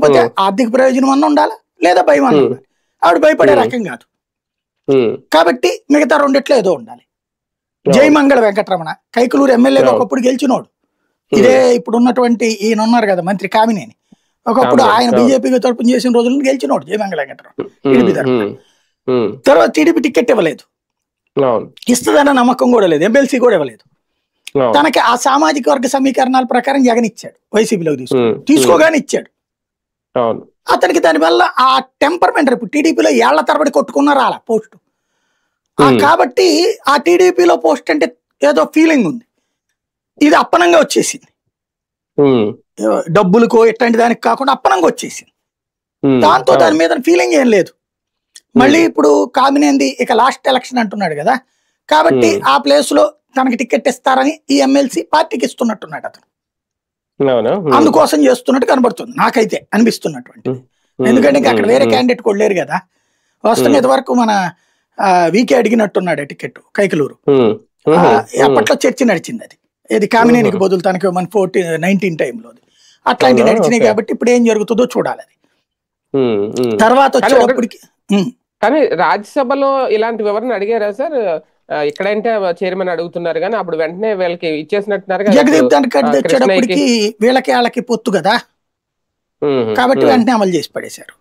లేకపోతే ఆర్థిక ప్రయోజనం అన్న ఉండాలి, లేదా భయం అన్న ఉండాలి. ఆవిడ భయపడే రకం కాదు కాబట్టి మిగతా రెండిట్లో ఏదో ఉండాలి. జయమంగళ వెంకటరమణ కైకలూరు ఎమ్మెల్యేగా ఒకప్పుడు గెలిచినోడు. ఇదే ఇప్పుడు ఉన్నటువంటి ఈయన ఉన్నారు కదా మంత్రి కామినేని, ఒకప్పుడు ఆయన బీజేపీకి తరపున చేసిన రోజులను గెలిచినోడు జయమంగళ వెంకటరమణ టీడీపీ తరపున. తర్వాత టీడీపీ టికెట్ ఇవ్వలేదు, ఇస్తుందన్న నమ్మకం కూడా లేదు, ఎమ్మెల్సీ కూడా ఇవ్వలేదు. తనకి ఆ సామాజిక వర్గ సమీకరణాల ప్రకారం జగన్ ఇచ్చాడు, వైసీపీలోకి తీసుకోగానే ఇచ్చాడు. అతనికి దానివల్ల ఆ టెంపర్మెంట్ ఇప్పుడు టీడీపీలో ఏళ్ల తరబడి కొట్టుకున్నా రాలా పోస్టు. కాబట్టి ఆ టీడీపీలో పోస్ట్ అంటే ఏదో ఫీలింగ్ ఉంది, ఇది అప్పనంగా వచ్చేసింది. డబ్బులకో ఇట్లాంటి దానికి కాకుండా అప్పనంగా వచ్చేసింది. దాంతో దాని మీద ఫీలింగ్ ఏం లేదు. మళ్ళీ ఇప్పుడు కామినేంది ఇక లాస్ట్ ఎలక్షన్ అంటున్నాడు కదా, కాబట్టి ఆ ప్లేస్ లో తనకి టికెట్ ఇస్తారని ఈ ఎమ్మెల్సీ పార్టీకి ఇస్తున్నట్టున్నాడు అతను. అందుకోసం చేస్తున్నట్టు కనబడుతుంది నాకైతే అనిపిస్తున్నటువంటి. ఎందుకంటే ఇంకా అక్కడ వేరే క్యాండిడేట్ కూడా లేరు కదా. వాస్తవంగా ఇంతవరకు మన వీకే అడిగినట్టున్నాడు టికెట్ కైకలూరు. అప్పట్లో చర్చ నడిచింది అది, ఇది కామినేనికి బదులు తనకి 19 టైంలో అట్లాంటివి నడిచినాయి. కాబట్టి ఇప్పుడు ఏం జరుగుతుందో చూడాలి. అది తర్వాత వచ్చేటప్పటికి కానీ రాజ్యసభలో ఇలాంటి వివరణ అడిగారా సార్? ఇక్కడంటే చైర్మన్ అడుగుతున్నారు కానీ అప్పుడు వెంటనే వీళ్ళకి ఇచ్చేసినట్టున్నారు. జగదీప్ ధన్కర్ తెచ్చేటప్పటికి వీళ్ళకి వాళ్ళకి పొత్తు కదా, కాబట్టి వెంటనే అమలు చేసి పడేశారు.